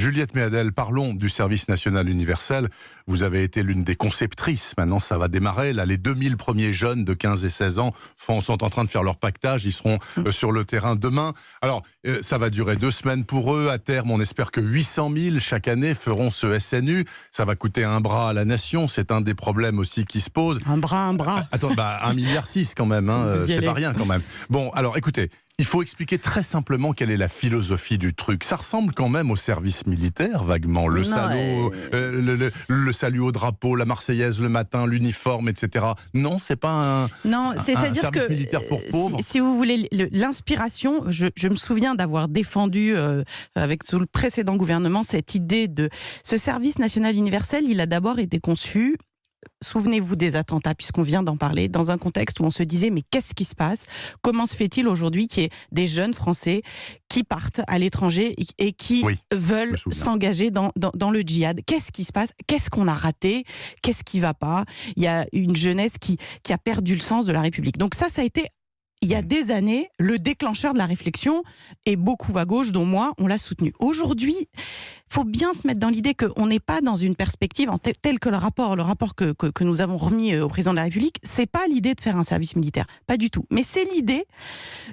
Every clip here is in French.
Juliette Méadel, parlons du service national universel. Vous avez été l'une des conceptrices. Maintenant, ça va démarrer. Là, les 2000 premiers jeunes de 15 et 16 ans sont en train de faire leur pactage. Ils seront sur le terrain demain. Alors, ça va durer 2 semaines pour eux. À terme, on espère que 800 000 chaque année feront ce SNU. Ça va coûter un bras à la nation. C'est un des problèmes aussi qui se pose. Un bras. Attends, 1,6 milliard quand même. Hein. C'est pas rien quand même. Bon, alors écoutez. Il faut expliquer très simplement quelle est la philosophie du truc. Ça ressemble quand même au service militaire, vaguement. Le salut au drapeau, la Marseillaise le matin, l'uniforme, etc. Non, c'est pas un service militaire pour pauvres. Si vous voulez, l'inspiration, je me souviens d'avoir défendu, sous le précédent gouvernement, cette idée de ce service national universel. Il a d'abord été conçu. Souvenez-vous des attentats, puisqu'on vient d'en parler, dans un contexte où on se disait mais qu'est-ce qui se passe ? Comment se fait-il aujourd'hui qu'il y ait des jeunes Français qui partent à l'étranger et qui veulent s'engager dans le djihad ? Qu'est-ce qui se passe ? Qu'est-ce qu'on a raté ? Qu'est-ce qui ne va pas ? Il y a une jeunesse qui a perdu le sens de la République. Donc ça a été, il y a des années, le déclencheur de la réflexion, et beaucoup à gauche, dont moi, on l'a soutenu. Aujourd'hui, il faut bien se mettre dans l'idée qu'on n'est pas dans une perspective telle que le rapport que nous avons remis au président de la République. C'est pas l'idée de faire un service militaire, pas du tout. Mais c'est l'idée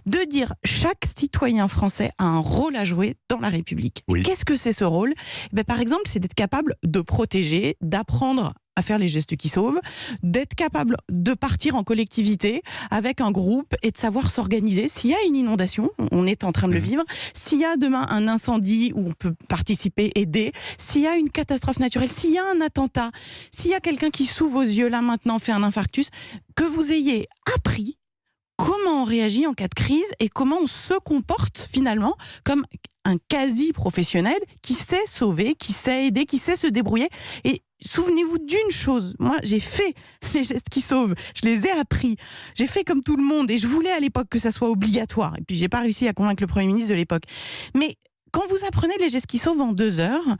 de dire chaque citoyen français a un rôle à jouer dans la République. Oui. Qu'est-ce que c'est ce rôle ? Par exemple, c'est d'être capable de protéger, d'apprendre à faire les gestes qui sauvent, d'être capable de partir en collectivité avec un groupe et de savoir s'organiser. S'il y a une inondation, on est en train de le vivre, s'il y a demain un incendie où on peut participer, aider, s'il y a une catastrophe naturelle, s'il y a un attentat, s'il y a quelqu'un qui sous vos yeux là maintenant fait un infarctus, que vous ayez appris comment on réagit en cas de crise et comment on se comporte finalement comme un quasi-professionnel qui sait sauver, qui sait aider, qui sait se débrouiller. Et souvenez-vous d'une chose, moi j'ai fait les gestes qui sauvent, je les ai appris, j'ai fait comme tout le monde et je voulais à l'époque que ça soit obligatoire et puis j'ai pas réussi à convaincre le Premier ministre de l'époque. Mais quand vous apprenez les gestes qui sauvent en 2 heures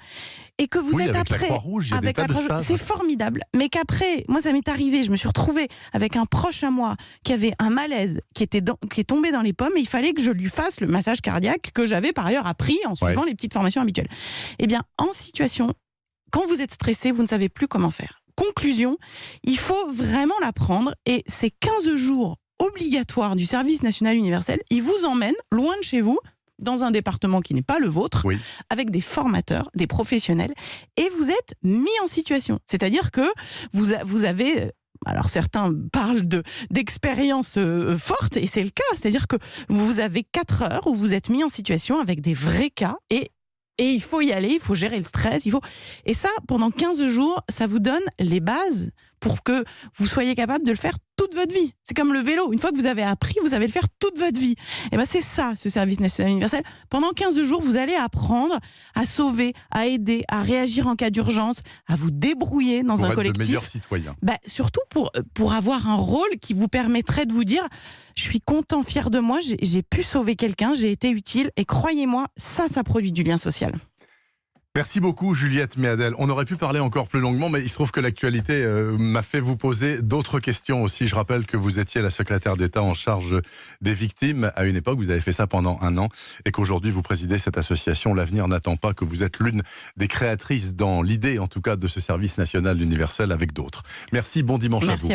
et que vous êtes avec après la Croix-Rouge, avec la Croix-Rouge, c'est formidable. Mais qu'après, moi ça m'est arrivé, je me suis retrouvée avec un proche à moi qui avait un malaise, qui est tombé dans les pommes et il fallait que je lui fasse le massage cardiaque que j'avais par ailleurs appris en suivant les petites formations habituelles. Eh bien, en situation, quand vous êtes stressé, vous ne savez plus comment faire. Conclusion, il faut vraiment l'apprendre et ces 15 jours obligatoires du service national universel, ils vous emmènent loin de chez vous, dans un département qui n'est pas le vôtre, avec des formateurs, des professionnels, et vous êtes mis en situation. C'est-à-dire que vous avez... Alors certains parlent d'expériences fortes, et c'est le cas. C'est-à-dire que vous avez 4 heures où vous êtes mis en situation avec des vrais cas, et il faut y aller, il faut gérer le stress, Et ça, pendant 15 jours, ça vous donne les bases pour que vous soyez capable de le faire toute votre vie. C'est comme le vélo. Une fois que vous avez appris, vous allez le faire toute votre vie. Et c'est ça, ce service national universel. Pendant 15 jours, vous allez apprendre à sauver, à aider, à réagir en cas d'urgence, à vous débrouiller dans un collectif. Pour être de meilleurs citoyens. Surtout pour avoir un rôle qui vous permettrait de vous dire « Je suis content, fier de moi, j'ai pu sauver quelqu'un, j'ai été utile. » Et croyez-moi, ça produit du lien social. Merci beaucoup Juliette Méadel. On aurait pu parler encore plus longuement, mais il se trouve que l'actualité m'a fait vous poser d'autres questions aussi. Je rappelle que vous étiez la secrétaire d'État en charge des victimes à une époque, vous avez fait ça pendant 1 an, et qu'aujourd'hui vous présidez cette association L'Avenir n'attend pas, que vous êtes l'une des créatrices dans l'idée en tout cas de ce service national universel avec d'autres. Merci, bon dimanche à vous.